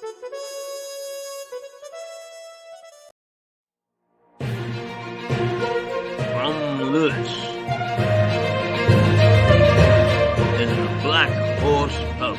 From Lewis in the Black Horse Pub.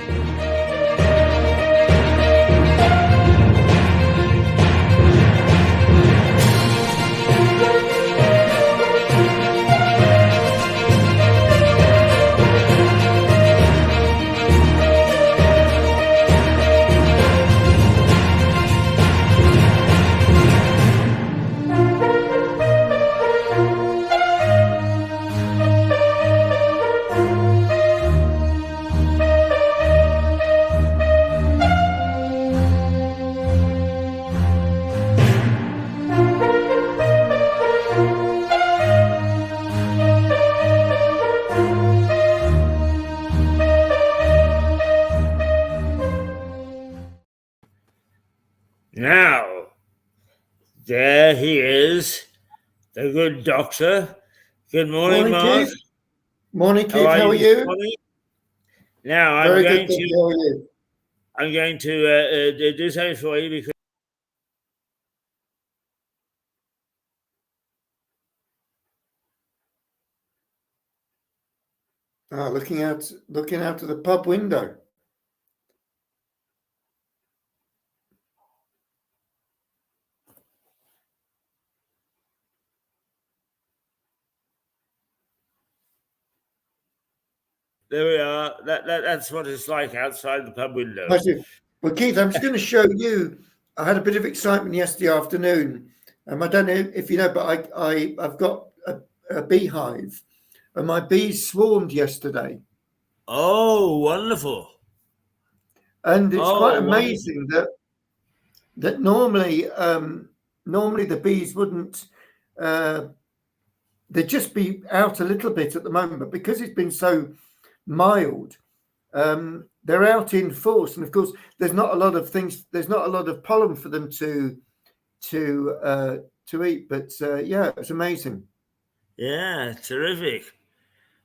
Now, there he is, the good doctor. Good morning, Mark. Keith. Morning, Keith. How are you? Now, I'm Very going good. to. How are you? I'm going to do something for you because. Looking out of the pub window. There we are. That's what it's like outside the pub window. Well, Keith, I'm just going to show you. I had a bit of excitement yesterday afternoon. I don't know if you know, but I've got a beehive, and my bees swarmed yesterday. Oh, wonderful! And it's quite amazing that normally the bees wouldn't. They'd just be out a little bit at the moment, but because it's been so mild, they're out in force, and of course there's not a lot of pollen for them to eat, but yeah, it's amazing. Yeah, terrific.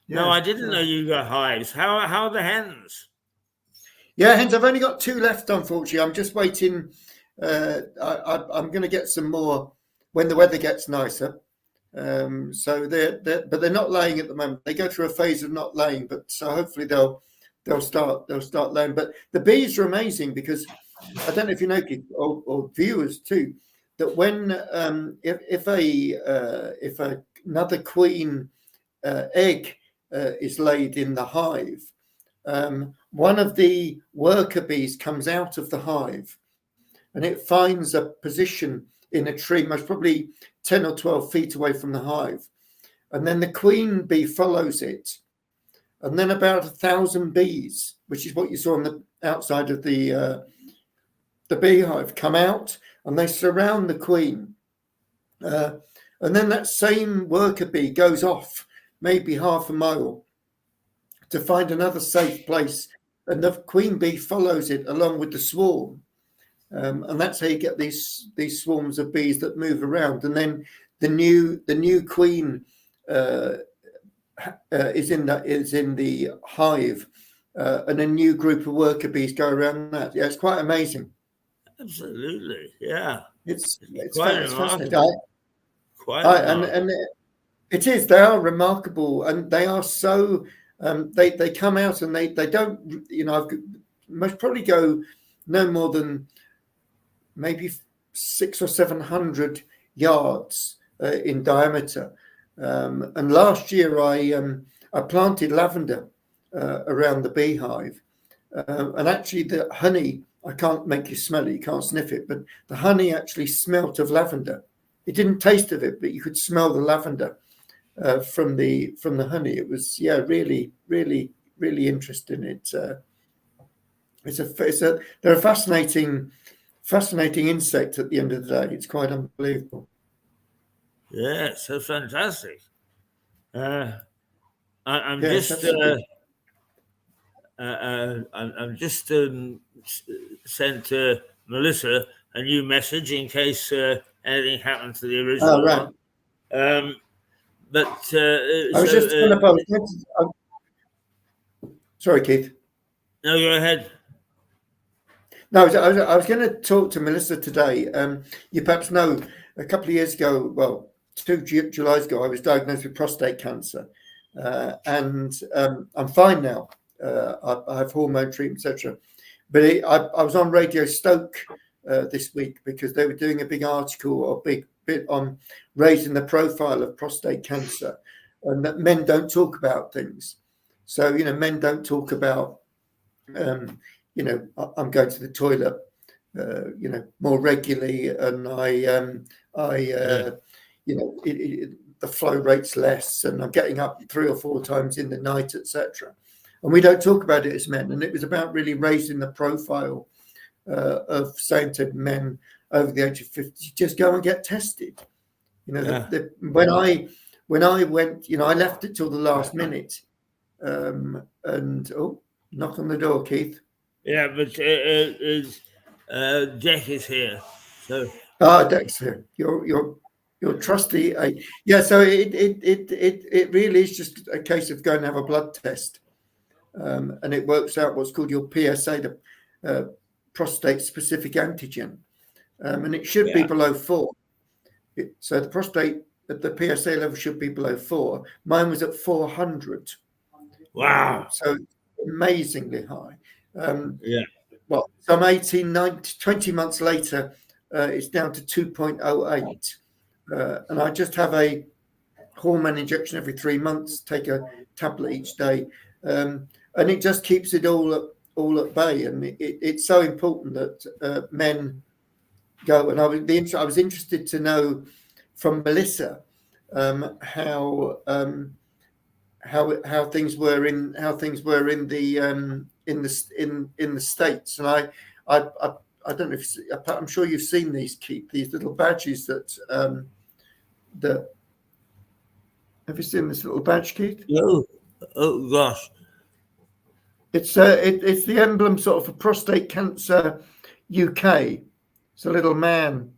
No, I didn't know you got hives. How are the hens? Yeah, hens, I've only got 2 left, unfortunately. I'm just waiting. I'm going to get some more when the weather gets nicer. So they're not laying at the moment. They go through a phase of not laying, but so hopefully they'll start laying. But the bees are amazing because I don't know if you know, or viewers too, that when if another queen egg is laid in the hive, one of the worker bees comes out of the hive and it finds a position in a tree, most probably 10 or 12 feet away from the hive. And then the queen bee follows it. And then about 1,000 bees, which is what you saw on the outside of the beehive, come out and they surround the queen. And then that same worker bee goes off maybe half a mile to find another safe place. And the queen bee follows it along with the swarm. And that's how you get these swarms of bees that move around. And then the new queen is in the hive, and a new group of worker bees go around that. Yeah, it's quite amazing. Absolutely, yeah. It's quite fascinating. And it is. They are remarkable, and they are so. They come out and they don't. Most probably go no more than maybe 600 or 700 yards in diameter. And last year I planted lavender around the beehive, and actually the honey, I can't make you smell it, you can't sniff it, but the honey actually smelt of lavender. It didn't taste of it, but you could smell the lavender from the honey. It was really, really, really interesting. They're a fascinating insect at the end of the day. It's quite unbelievable. Yeah, so fantastic. I'm just sent Melissa a new message in case anything happened to the original one. But I was just going to. Sorry, Keith. No, go ahead. No, I was going to talk to Melissa today. You perhaps know a couple of years ago, well, 2 Julys ago, I was diagnosed with prostate cancer, and I'm fine now. I have hormone treatment, etc. But I was on Radio Stoke this week because they were doing a big article or big bit on raising the profile of prostate cancer, and that men don't talk about things. So men don't talk about. I'm going to the toilet, more regularly, and the flow rate's less, and I'm getting up 3 or 4 times in the night, etc. And we don't talk about it as men. And it was about really raising the profile of saying to men over the age of 50, just go and get tested. When I went, I left it till the last minute, and knock on the door, Keith. Yeah, but Jack is here. So Dex here. Your trusty. So it really is just a case of going and have a blood test, and it works out what's called your PSA, the prostate specific antigen, and it should be below 4. So the PSA level should be below 4. Mine was at 400. Wow! So amazingly high. Yeah. Well, some 20 months later, it's down to 2.08. And I just have a hormone injection every 3 months, take a tablet each day. And it just keeps it all at bay. And it's so important that men go. And I was interested to know from Melissa how things were in the States. And I don't know if I'm sure you've seen these little badges that have you seen this little badge, Keith? No. Oh gosh. It's the emblem sort of for Prostate Cancer UK. It's a little man,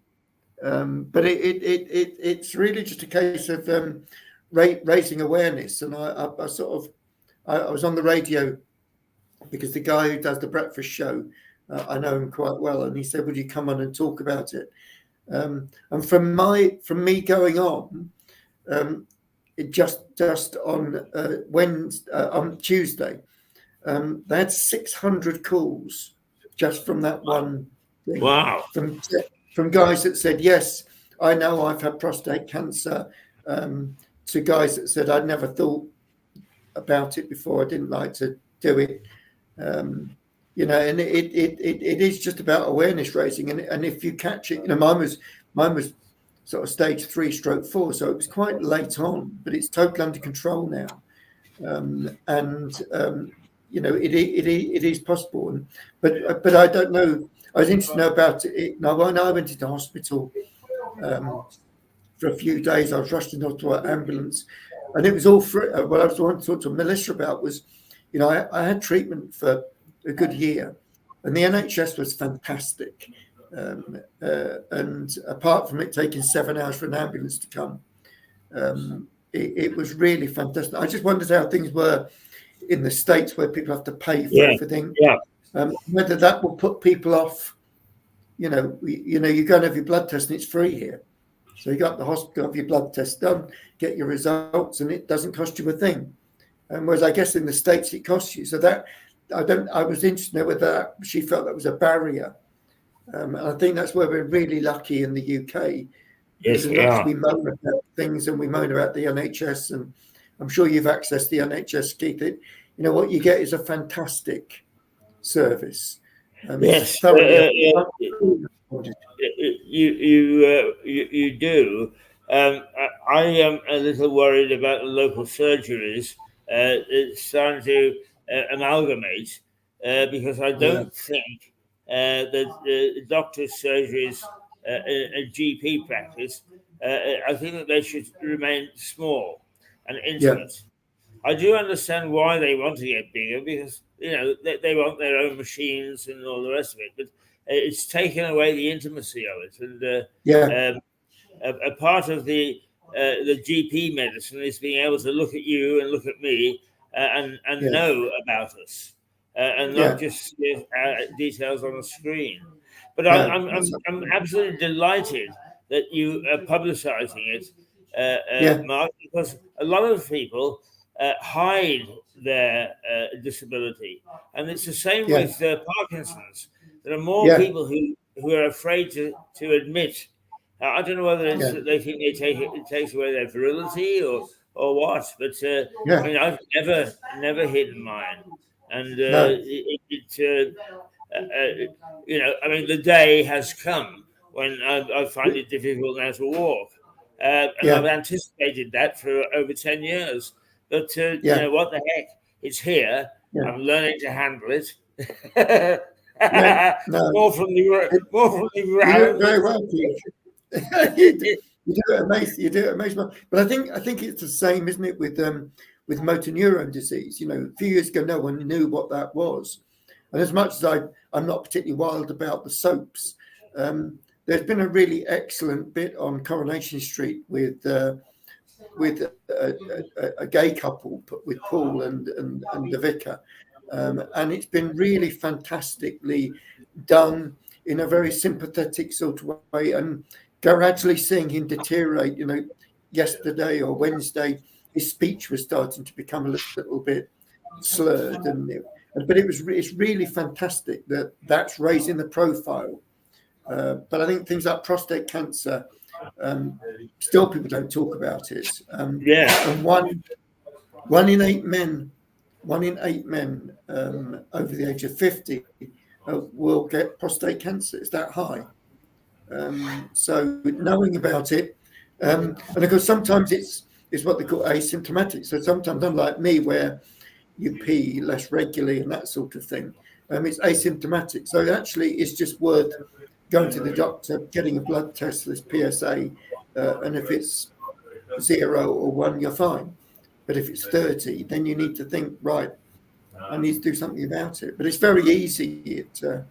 but it's really just a case of raising awareness. And I was on the radio because the guy who does the breakfast show, I know him quite well, and he said, "Would you come on and talk about it?" And from me going on, it just on Wednesday, on Tuesday, they had 600 calls just from that one thing. Wow! From guys that said, "Yes, I know I've had prostate cancer," to guys that said, "I'd never thought about it before. I didn't like to do it." And it is just about awareness raising, and if you catch it, mine was sort of stage 3/4, so it was quite late on, but it's totally under control now, it is possible. But I don't know. I was interested to know about it. Now, when I went into hospital for a few days, I was rushed into an ambulance, and it was all free. What I was wanting to talk to Melissa about was, I had treatment for a good year, and the NHS was fantastic. And apart from it taking 7 hours for an ambulance to come, it was really fantastic. I just wondered how things were in the States where people have to pay for everything. Yeah. Whether that will put people off. You go and have your blood test and it's free here. So you go to the hospital, have your blood test done, get your results, and it doesn't cost you a thing. Whereas I guess in the States it costs you. So that I was interested to know whether she felt that was a barrier. And I think that's where we're really lucky in the UK. Yes, we moan about things and we moan about the NHS, and I'm sure you've accessed the NHS, Keith. What you get is a fantastic service. Yes, you do. I am a little worried about the local surgeries. It's starting to amalgamate because I don't think that the doctor's surgeries, a GP practice, I think that they should remain small and intimate. Yeah. I do understand why they want to get bigger because they want their own machines and all the rest of it, but it's taken away the intimacy of it. And a part of the GP medicine is being able to look at you and look at me and know about us. and not just details on the screen. But Yeah. I'm absolutely delighted that you are publicising it, Mark, because a lot of people hide their disability, and it's the same with Parkinson's. There are more people who are afraid to admit. I don't know whether it's that they think it takes away their virility or what, but I mean, I've never hidden mine, and you know, I mean, the day has come when I find it difficult now to walk, and I've anticipated that for over 10 years. But you know, what the heck? It's here. I'm learning to handle it. More from the ground. You do it very well, Keith. you do it amazing. You do it amazing. But I think it's the same, isn't it, with motor neuron disease? You know, a few years ago, no one knew what that was. And as much as I'm not particularly wild about the soaps, there's been a really excellent bit on Coronation Street with a gay couple, with Paul and the vicar, and it's been really fantastically done in a very sympathetic sort of way, and gradually seeing him deteriorate. You know, yesterday or Wednesday, his speech was starting to become a little bit slurred, but it's really fantastic that that's raising the profile. But I think things like prostate cancer, still people don't talk about it. And one in eight men over the age of 50 will get prostate cancer. It's that high. So knowing about it, and of course sometimes it's what they call asymptomatic. So sometimes, unlike me, where you pee less regularly and that sort of thing, it's asymptomatic. So actually, it's just worth going to the doctor, getting a blood test for this PSA, and if it's 0 or 1, you're fine. But if it's 30, then you need to think, right, I need to do something about it. But it's very easy. You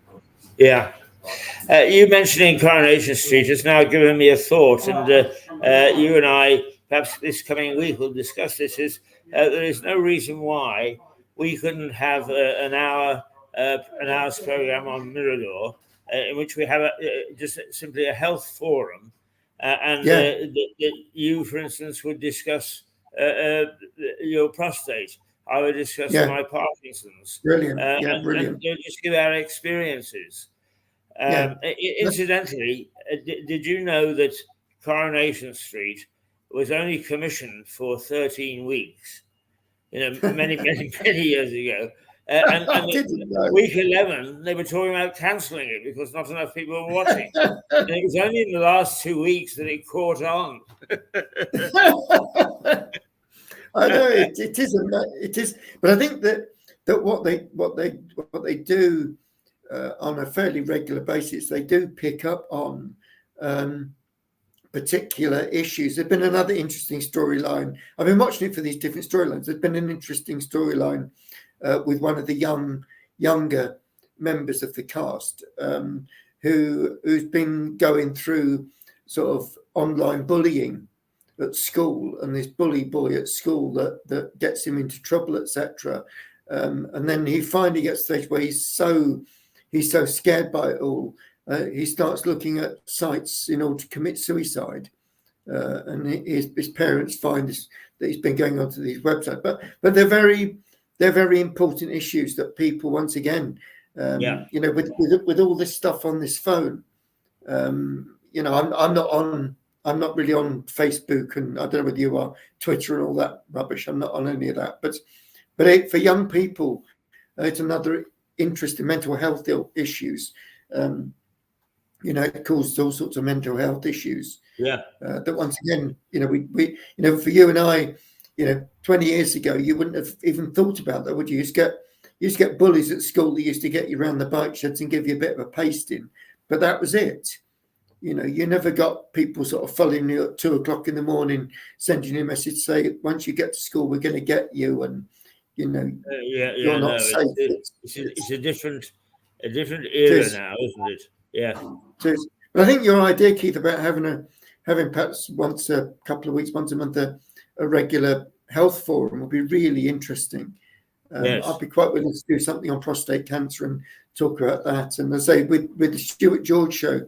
mentioning Coronation Street has now given me a thought, and you and I, perhaps this coming week, will discuss this. There is no reason why we couldn't have an hour's program on Mirador, in which we have just simply a health forum, and you, for instance, would discuss your prostate. I would discuss my Parkinson's. Brilliant. And just give our experiences. Incidentally, did you know that Coronation Street was only commissioned for 13 weeks? You know, many years ago. And week 11, they were talking about cancelling it because not enough people were watching. And it was only in the last 2 weeks that it caught on. I know it is, but I think that what they do on a fairly regular basis, they do pick up on particular issues. There's been another interesting storyline. I've been watching it for these different storylines. There's been an interesting storyline with one of the younger members of the cast who's been going through sort of online bullying at school, and this bully boy at school that gets him into trouble, etc. And then he finally gets to the stage where he's so scared by it all, he starts looking at sites in order to commit suicide. And his parents find that he's been going onto these websites, but they're very important issues that people, once again, you know, with all this stuff on this phone, you know, I'm not really on Facebook, and I don't know whether you are, Twitter and all that rubbish. I'm not on any of that. But for young people, it's another interest in mental health issues. You know, it causes all sorts of mental health issues. That once again, you know, we you know, for you and I, you know, 20 years ago, you wouldn't have even thought about that, would you? You used to get bullies at school that used to get you around the bike sheds and give you a bit of a pasting, but that was it. You know, you never got people sort of following you at 2 o'clock in the morning, sending you a message, say, once you get to school, we're going to get you. And, you know, you're not safe. It's a different era now, isn't it? Yeah. But I think your idea, Keith, about having perhaps once a couple of weeks, once a month, a regular health forum would be really interesting. I'd be quite willing to do something on prostate cancer and talk about that. And as I say, with the Stuart George show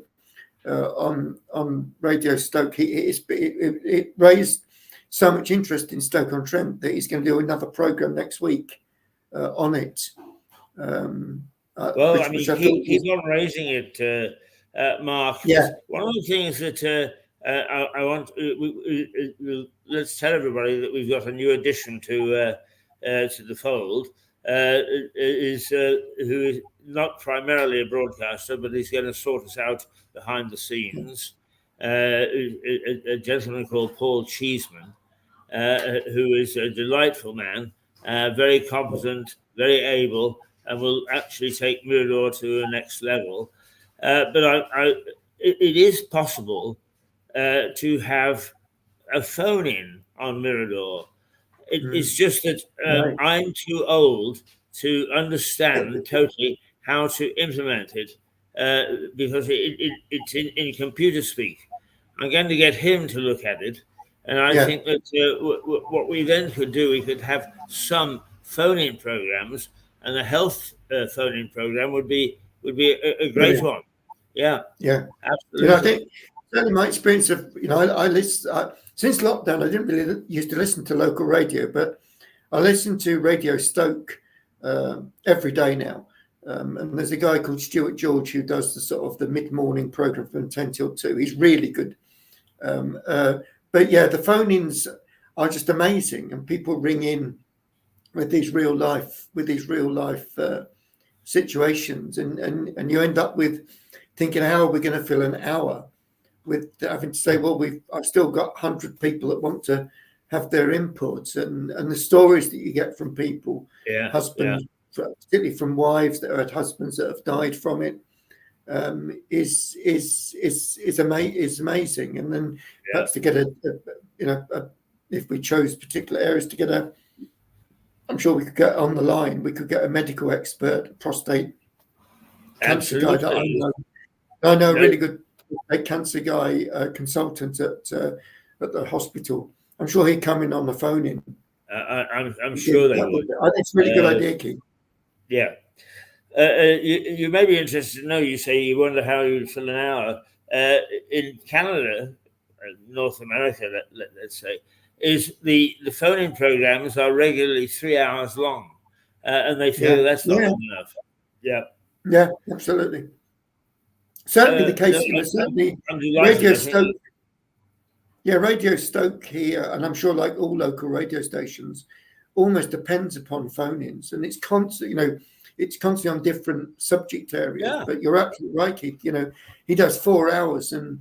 on Radio Stoke, it raised so much interest in Stoke-on-Trent that he's going to do another program next week on it. Well, keep on raising it, Mark. Yeah. One of the things that I want, let's tell everybody that we've got a new addition to the fold, who is not primarily a broadcaster, but he's going to sort us out behind the scenes. A gentleman called Paul Cheeseman, who is a delightful man, very competent, very able, and will actually take Mirador to the next level. But it is possible to have a phone-in on Mirador. It's just that I'm too old to understand totally how to implement it because it's in computer speak. I'm going to get him to look at it. And I think that what we then could do, we could have some phone-in programs, and the health phone-in program would be a great one. Yeah, absolutely. I think certainly my experience of I listen since lockdown. I didn't really used to listen to local radio, but I listen to Radio Stoke every day now. And there's a guy called Stuart George who does the sort of the mid-morning program from 10 till 2. He's really good. But yeah, the phone-ins are just amazing, and people ring in with these real life situations, and you end up with thinking, how are we going to fill an hour with having to say, well, I've still got 100 people that want to have their inputs, and the stories that you get from people, husbands, particularly from wives that had husbands that have died from it, is amazing. And then perhaps to get if we chose particular areas to get I'm sure we could get on the line. We could get a medical expert, a prostate cancer guy that I know. I know a really good cancer guy, consultant at the hospital. I'm sure he'd come in on the phone in. I'm sure they would. I think it's a really good idea, Keith. Yeah. You may be interested to know, you say you wonder how you would fill an hour. In Canada, North America, let's say, is the phone-in programs are regularly 3 hours long, and they feel that's not enough. Yeah, absolutely. Certainly the case. Certainly, Radio Stoke. Yeah, Radio Stoke here, and I'm sure like all local radio stations, almost depends upon phone-ins, and it's constant. It's constantly on different subject areas. Yeah. But you're absolutely right, Keith. He does 4 hours, and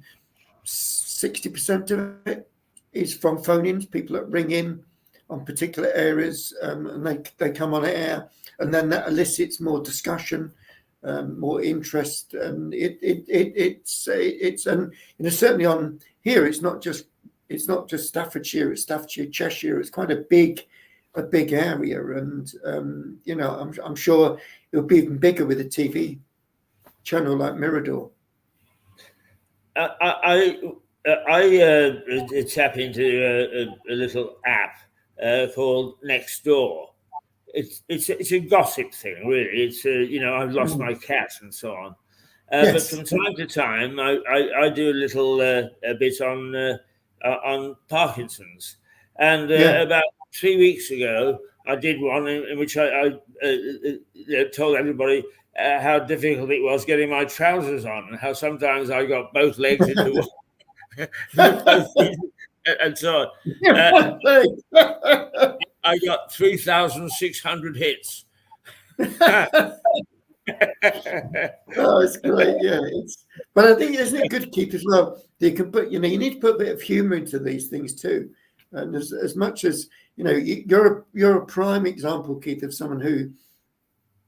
60% of it is from phone-ins, people that ring in on particular areas, and they come on air, and then that elicits more discussion, more interest, and it's certainly on here. It's not just Staffordshire, it's Staffordshire, Cheshire. It's quite a big area, and I'm sure it'll be even bigger with a TV channel like Mirador. I tap into a little app called Nextdoor. It's a gossip thing, really. It's I've lost my cat and so on. But from time to time, I do a little a bit on Parkinson's, and about 3 weeks ago, I did one in which I told everybody how difficult it was getting my trousers on, and how sometimes I got both legs into one. And so on. I got 3,600 hits. Oh, it's great, yeah. But I think, isn't it good, Keith, as well? You can put, you need to put a bit of humour into these things too. And as much as you're a prime example, Keith, of someone who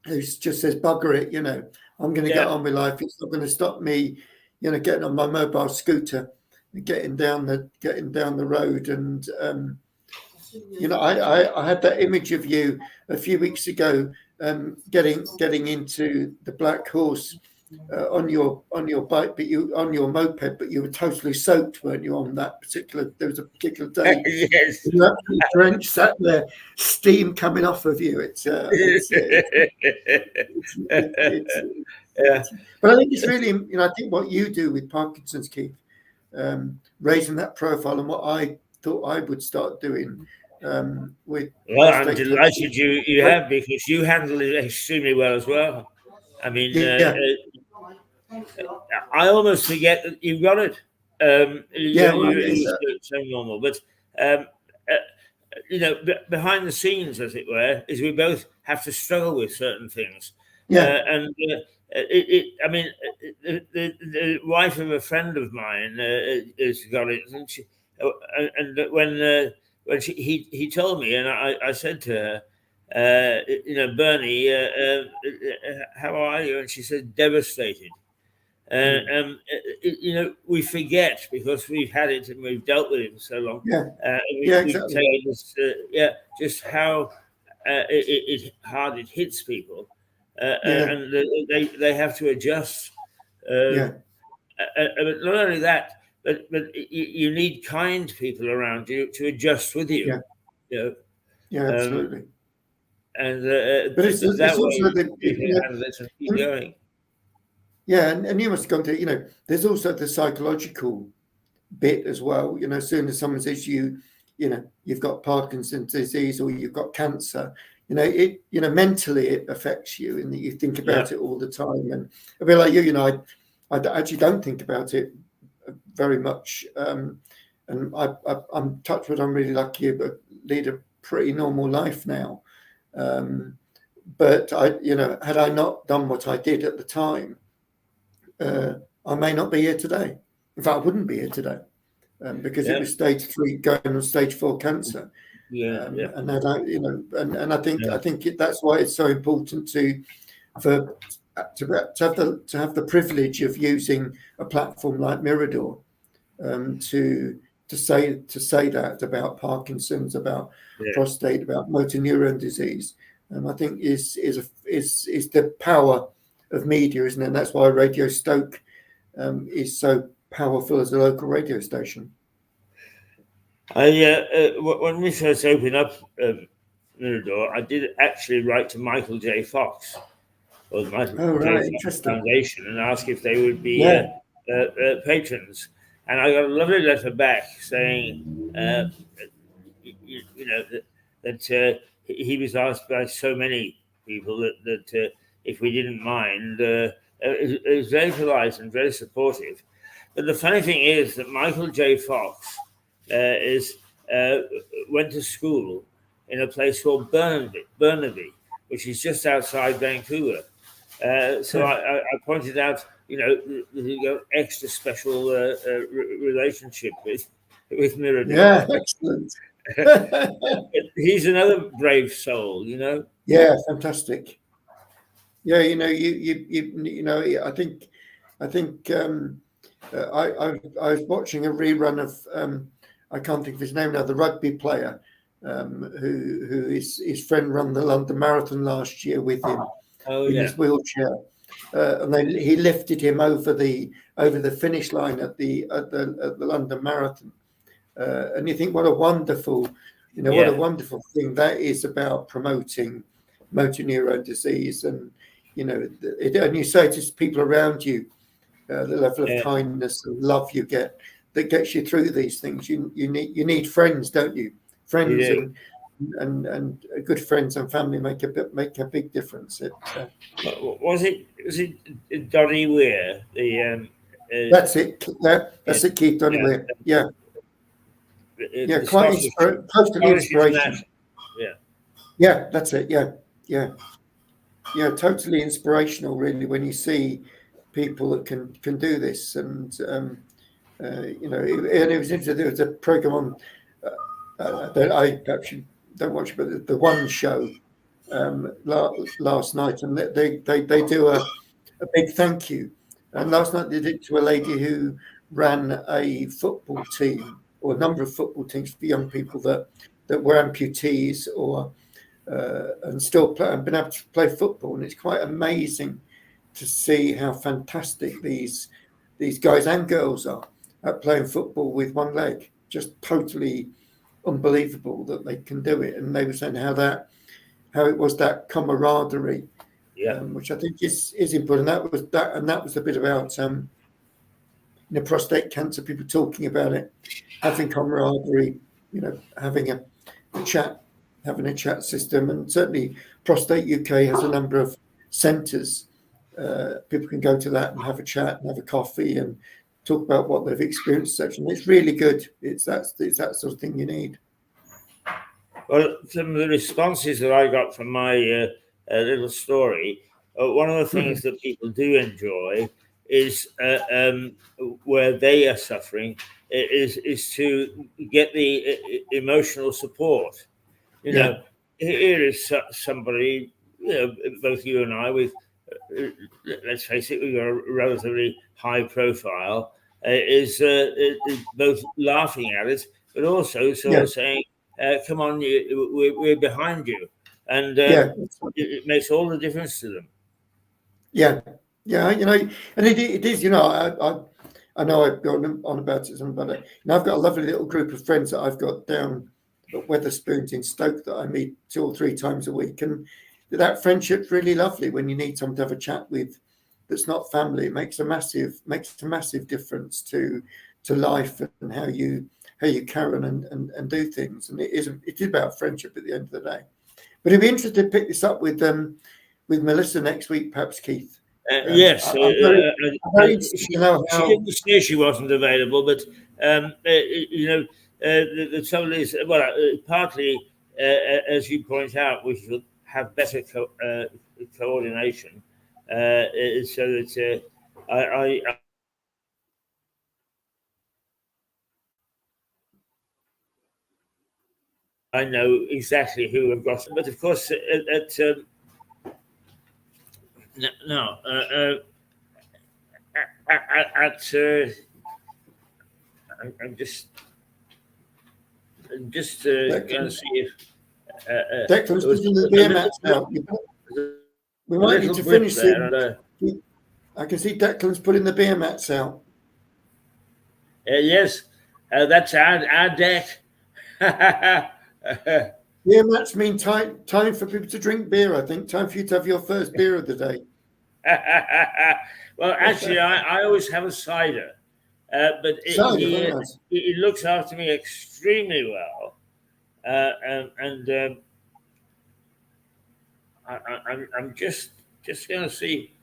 just says bugger it. I'm going to get on with life. It's not going to stop me. Getting on my mobile scooter, and getting down the road, and I had that image of you a few weeks ago, getting into the Black Horse on your bike, but you on your moped, but you were totally soaked, weren't you? On that particular, there was a particular day. Yes. You were absolutely drenched, sat there, steam coming off of you. Yeah. But I think it's really, I think what you do with Parkinson's, Keith, raising that profile, and what I thought I would start doing with. Well, I'm delighted you have, because you handle it extremely well as well. I mean, I almost forget that you've got it. It's so normal, but behind the scenes, as it were, is we both have to struggle with certain things. And I mean, the wife of a friend of mine has got it, and when he told me, and I said to her, Bernie, how are you? And she said, devastated. We forget, because we've had it and we've dealt with it for so long. Exactly. Just how hard it hits people, and they have to adjust. But not only that, but you need kind people around you to adjust with you. Absolutely. And but it's also keep going. Yeah, and you must have gone to, there's also the psychological bit as well. As soon as someone says you've got Parkinson's disease or you've got cancer, mentally it affects you, and you think about it all the time. And a bit like you, I actually don't think about it very much. And I'm touched wood, I'm really lucky, but lead a pretty normal life now. But had I not done what I did at the time, I may not be here today. In fact, I wouldn't be here today, because it was stage 3 going on stage 4 cancer. And that, and I think that's why it's so important to have the privilege of using a platform like Mirador, to say that about Parkinson's, about prostate, about motor neuron disease. I think is the power of media, isn't it? And that's why Radio Stoke is so powerful as a local radio station. When we first opened up Mirador, I did actually write to Michael J. Fox, or the Michael J. Fox Foundation, and ask if they would be patrons. And I got a lovely letter back saying, that he was asked by so many people that if we didn't mind. It was very polite and very supportive. But the funny thing is that Michael J. Fox went to school in a place called Burnaby, which is just outside Vancouver. So I pointed out, the extra special relationship with Mirador. Yeah, excellent. He's another brave soul, Yeah, fantastic. Yeah, I think I was watching a rerun of I can't think of his name now, the rugby player who his friend ran the London Marathon last year with him in his wheelchair, and then he lifted him over the finish line at the London Marathon, and you think what a wonderful what a wonderful thing that is about promoting motor neuron disease. And and you say to people around you, the level of kindness and love you get that gets you through these things. You need friends, don't you? Friends and good friends and family make a big difference. Was it Donny Weir? That's it. That's it, Keith Donny Weir. Yeah. Quite close to the inspiration. Yeah, that's it. Yeah, totally inspirational, really, when you see people that can do this. And and it was interesting. There was a program on that I actually don't watch, but the One Show last night, and they do a big thank you. And last night they did it to a lady who ran a football team, or a number of football teams for young people that were amputees or and still been able to play football. And it's quite amazing to see how fantastic these guys and girls are at playing football with one leg. Just totally unbelievable that they can do it. And they were saying how it was that camaraderie, which I think is important. That was the bit about prostate cancer, people talking about it, having camaraderie, having a chat system. And certainly Prostate UK has a number of centres. People can go to that and have a chat and have a coffee and talk about what they've experienced. And it's really good. It's that sort of thing you need. Well, some of the responses that I got from my little story, one of the things that people do enjoy is where they are suffering is to get the emotional support. Here is somebody, both you and I, with, let's face it, we've got a relatively high profile, is both laughing at it, but also sort of saying, come on, we're behind you. And it makes all the difference to them. Yeah, and it is, I know I've gone on about it, but I've got a lovely little group of friends that I've got down at Wetherspoons in Stoke that I meet 2 or 3 times a week, and that friendship's really lovely when you need someone to have a chat with that's not family. It makes a massive difference to life and how you carry on and do things. And it is about friendship at the end of the day. But I'd be interested to pick this up with Melissa next week, perhaps, Keith. Yes, she didn't say she wasn't available, but the trouble is, partly as you point out, we should have better coordination, so that I know exactly who I've got, but of course I'm just going to see if Declan's putting the beer mats out. We might need to finish there. I can see Declan's putting the beer mats out. Yes, that's our deck. Beer mats mean time for people to drink beer. I think time for you to have your first beer of the day. Well, actually, I always have a cider, but it looks after me extremely well, and I'm just going to see.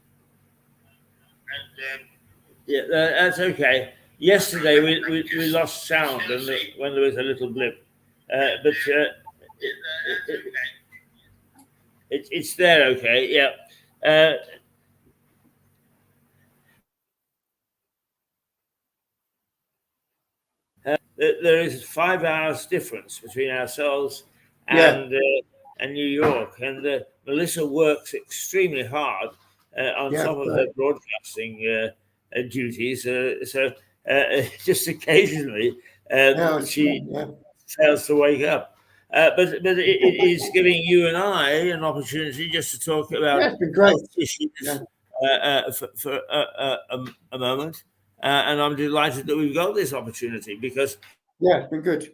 And that's okay. Yesterday we lost sound when there was a little blip, but it's there. Okay, yeah. There is 5 hours difference between ourselves and New York, and Melissa works extremely hard on top of her broadcasting duties. So just occasionally she fails to wake up. But it is giving you and I an opportunity just to talk about health issues for a moment. And I'm delighted that we've got this opportunity because it's been good.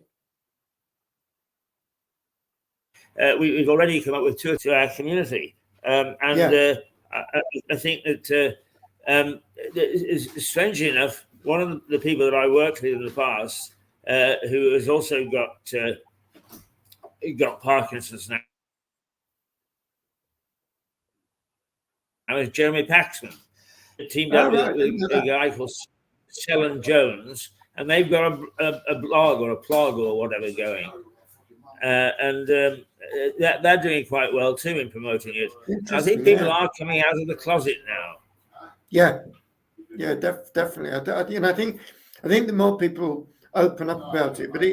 We've already come up with 2 to our community, and I think that strangely enough, one of the people that I worked with in the past, who has also got Parkinson's now, is Jeremy Paxman. Teamed up with a guy called Sellen Jones, and they've got a blog or a plug or whatever going, and they're doing quite well too in promoting it. I think people are coming out of the closet now. Definitely. I think the more people open up about it, but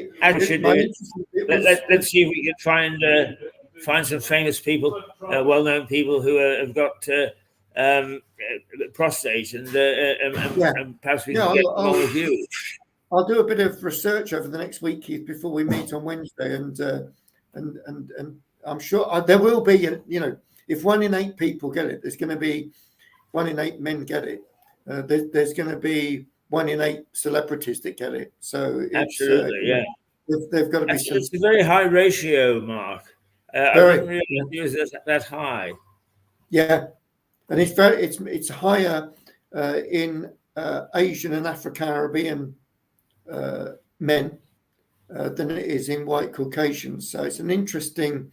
let's see if we can find some famous people, well-known people who have got prostate, and perhaps we can get along with you. I'll do a bit of research over the next week, Keith, before we meet on Wednesday, and I'm sure there will be, if 1 in 8 people get it, there's going to be 1 in 8 men get it. There's going to be 1 in 8 celebrities that get it. So it's absolutely, they've got to be some. It's a very high ratio, Mark. I didn't realize it was that high. Yeah, and it's higher in Asian and Afro-Caribbean men than it is in white Caucasians. So it's an interesting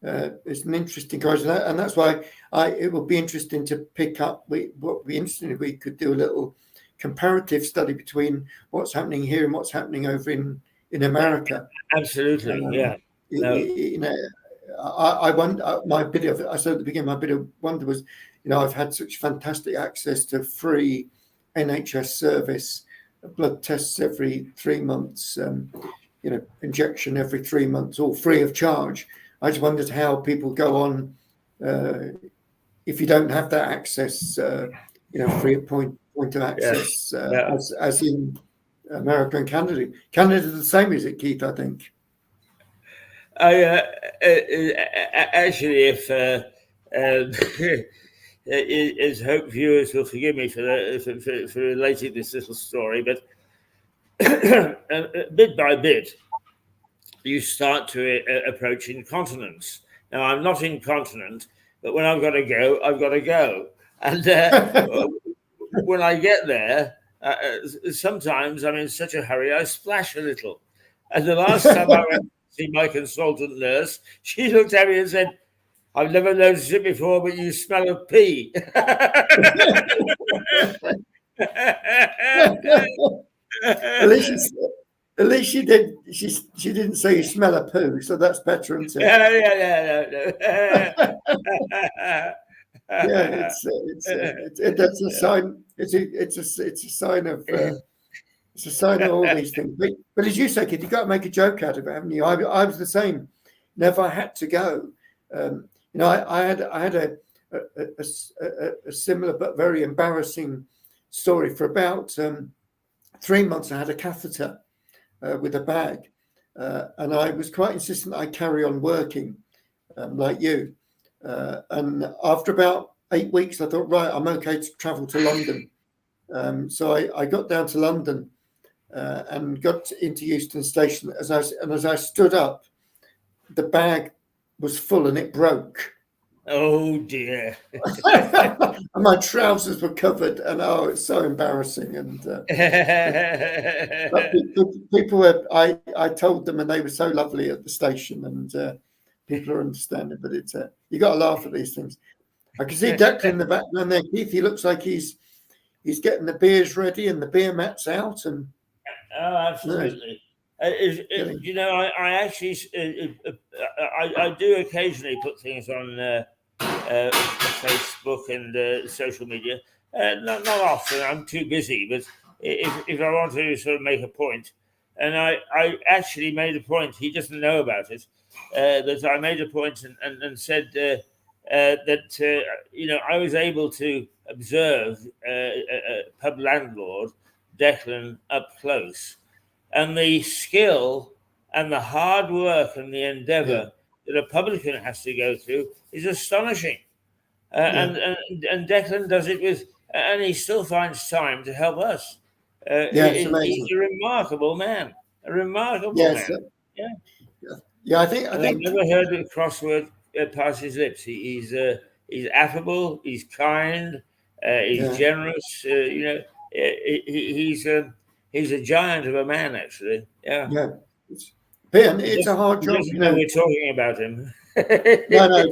question, and that's why it would be interesting to pick up. What would be interesting if we could do a little comparative study between what's happening here and what's happening over in America. Absolutely, yeah. I wonder. I said at the beginning, my bit of wonder was, I've had such fantastic access to free NHS service, blood tests every 3 months, injection every 3 months, all free of charge. I just wondered how people go on if you don't have that access, free point of access, as in America and Canada. Canada's the same, is it, Keith? I think. Actually, if as hope viewers will forgive me for relating this little story, but bit by bit, you start to approach incontinence. Now, I'm not incontinent, but when I've got to go, I've got to go. And when I get there, sometimes I'm in such a hurry, I splash a little. And the last time I went to see my consultant nurse, she looked at me and said, "I've never noticed it before, but you smell of pee." At least she did. She didn't say you smell of poo, so that's better, isn't it? Yeah, that's a sign. It's a sign of. It's a sign of all these things. But as you say, kid, you got to make a joke out of it, haven't you? I was the same. If I had to go, I had a similar but very embarrassing story. For about 3 months, I had a catheter with a bag, and I was quite insistent I carry on working, like you. And after about 8 weeks, I thought, right, I'm okay to travel to London. So I got down to London and got into Euston Station. As I stood up, the bag was full and it broke. Oh dear! And my trousers were covered, and it's so embarrassing. And people were. I told them, and they were so lovely at the station, and people are understanding. But it's you got to laugh at these things. I can see Declan in the background there, Keith. He looks like he's getting the beers ready and the beer mats out. And absolutely. I actually I do occasionally put things on Facebook and social media. Not often. I'm too busy. But if I want to sort of make a point, and I actually made a point. He doesn't know about it. That I made a point and said that I was able to observe a pub landlord, Declan, up close, and the skill and the hard work and the endeavour that a publican has to go through is astonishing. And Declan does it with, and he still finds time to help us. It's amazing. He's a remarkable man. A remarkable man. I think I've never heard a crossword pass his lips. He's affable. He's kind. He's generous. He's a giant of a man, actually. Yeah. Ben, it's a hard job. We're talking about him. No,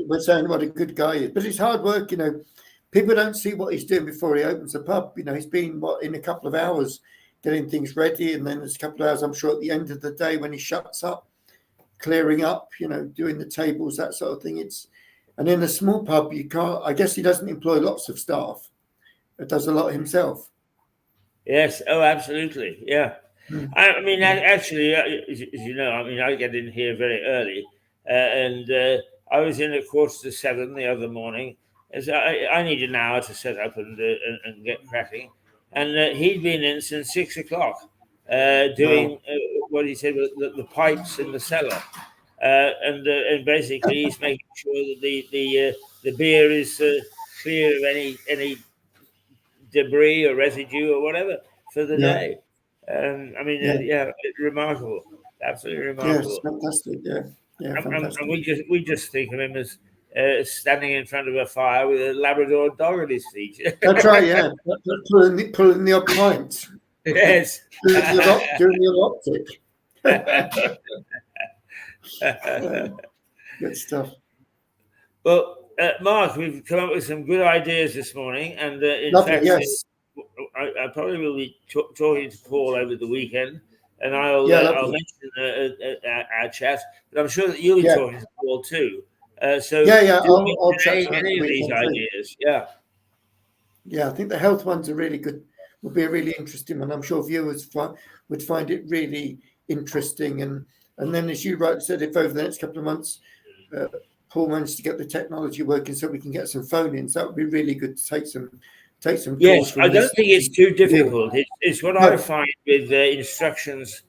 we're saying what a good guy is, but it's hard work. People don't see what he's doing before he opens the pub. He's been in a couple of hours getting things ready, and then there's a couple of hours, I'm sure, at the end of the day when he shuts up, clearing up, doing the tables, that sort of thing. And in a small pub, you can't. I guess he doesn't employ lots of staff. It does a lot himself. Yes. Oh, absolutely. Yeah. I mean, actually, as you know, I get in here very early, and I was in at 7:15 the other morning. As I need an hour to set up and get cracking, and he'd been in since 6 o'clock, doing what he said was the pipes in the cellar, and basically he's making sure that the beer is clear of any debris or residue or whatever for the day. I mean, it's remarkable, absolutely remarkable. Yes, fantastic. Yeah, fantastic. And we just think of him as standing in front of a fire with a Labrador dog at his feet. That's right. Yeah, pulling the odd pint. Yes, doing the optic. Good stuff. Well, Mark, we've come up with some good ideas this morning, and in Lovely, fact, yes. I probably will be talking to Paul over the weekend, and I'll mention our chat. But I'm sure that you'll be talking to Paul too. So I'll chat any of these ideas. Yeah, I think the health ones are really good. Would be a really interesting one. I'm sure viewers would find it really interesting. And then, as you rightly said, if over the next couple of months, Paul managed to get the technology working so we can get some phone-ins, that would be really good to take some Yes, I don't think it's too difficult. It's what I find with instructions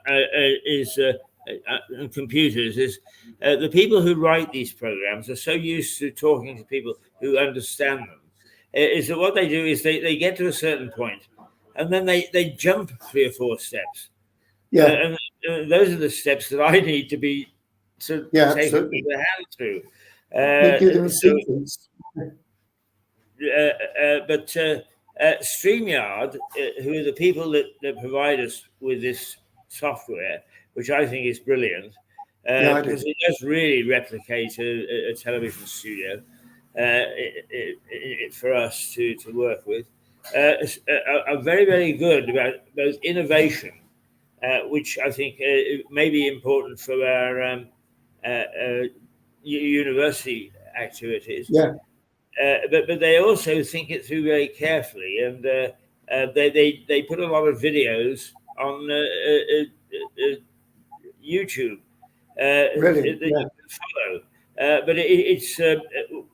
and computers is the people who write these programs are so used to talking to people who understand them. Is that what they do is they get to a certain point and then they jump 3 or 4 steps. And those are the steps that I need to be taking the hand through. But StreamYard, who are the people that provide us with this software, which I think is brilliant, because it does really replicate a television studio for us to work with, are very, very good about both innovation, which I think may be important for our university activities. But they also think it through very carefully, and they put a lot of videos on YouTube that you can follow. But it's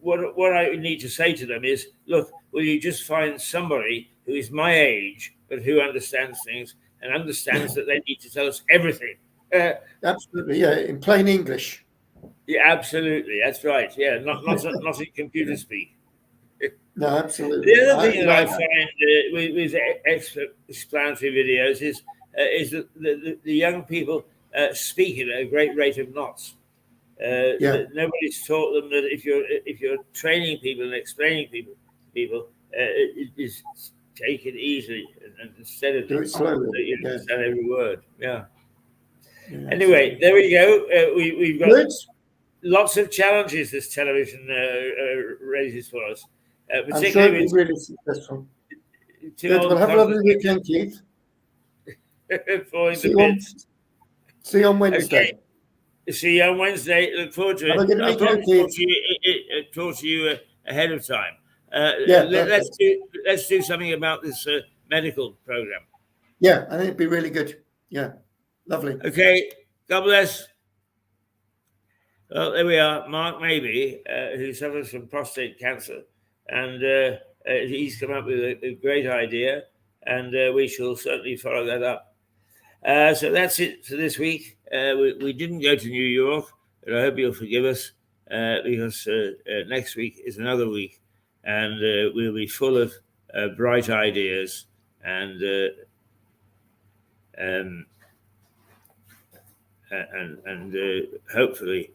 what I need to say to them is, look, will you just find somebody who is my age but who understands things and understands that they need to tell us everything. Absolutely, in plain English. Yeah, absolutely. That's right. Yeah, not in computer speak. No, absolutely. The other thing that I find with explanatory videos is that the young people speak at a great rate of knots. Nobody's taught them that if you're training people and explaining people, it is take it easily and instead of do it slowly. You understand every word. Anyway, there we go. We've got lots of challenges this television raises for us. I'm sure it'll be really successful. Good. Well, have a lovely weekend, Keith. See you on Wednesday. Okay. See you on Wednesday. Look forward to it. Have a good weekend, Keith. Talk to you ahead of time. Let's do something about this medical program. Yeah, I think it'd be really good. Yeah, lovely. Okay, God bless. Well, there we are. Mark Maybe, who suffers from prostate cancer, and he's come up with a great idea, and we shall certainly follow that up. So that's it for this week. We didn't go to New York, but I hope you'll forgive us because next week is another week, and we'll be full of bright ideas and hopefully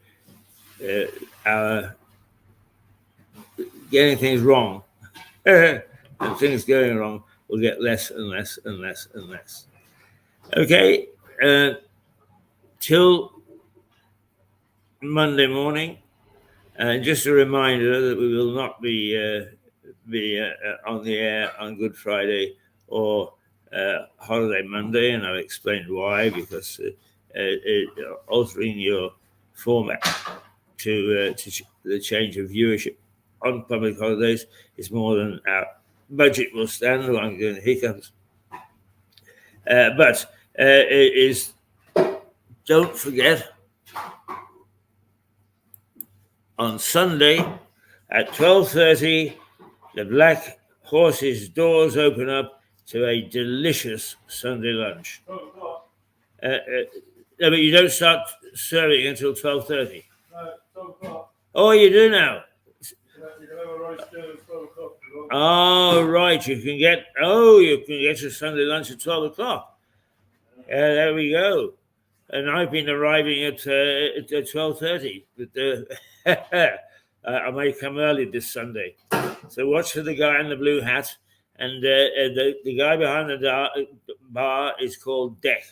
our getting things wrong and things going wrong will get less and less and less and less. Okay, till Monday morning. Just a reminder that we will not be on the air on Good Friday or Holiday Monday, and I've explained why, because altering your format to the change of viewership on public holidays is more than our budget will stand. I'm going to hiccups. But it is, don't forget, on Sunday at 12:30, the Black Horse's doors open up to a delicious Sunday lunch. No, but you don't start serving until 12:30. No, 12 o'clock. Oh, you do now. Oh, right. You can get your Sunday lunch at 12 o'clock. There we go. And I've been arriving at 12:30. But I may come early this Sunday. So watch for the guy in the blue hat. And the guy behind the bar is called Deck.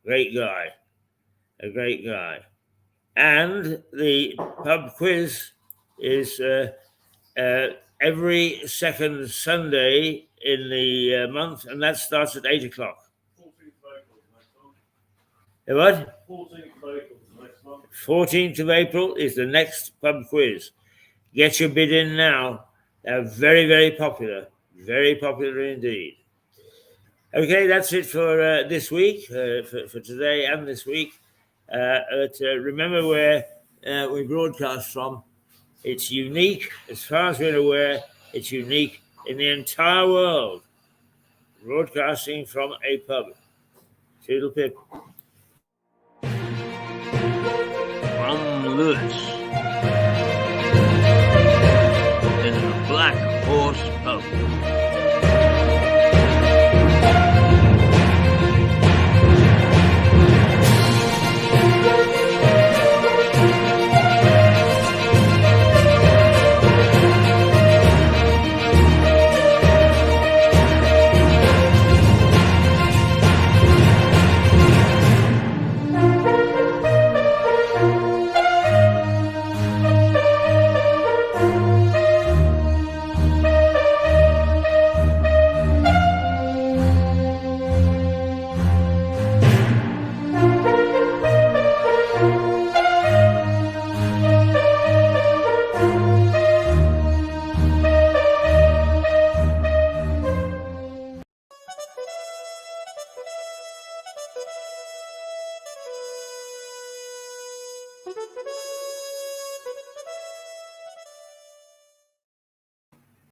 Great guy. A great guy. And the pub quiz is every second Sunday in the month, and that starts at 8 o'clock. 14th of April. What? 14th of April next month. 14th of April is the next pub quiz. Get your bid in now. They're very, very popular. Very popular indeed. Okay, that's it for this week, for today and this week. Remember where we broadcast from. It's unique, as far as we're aware, it's unique in the entire world. Broadcasting from a pub. Toodle pip. From Lewis in the Black Horse Pub.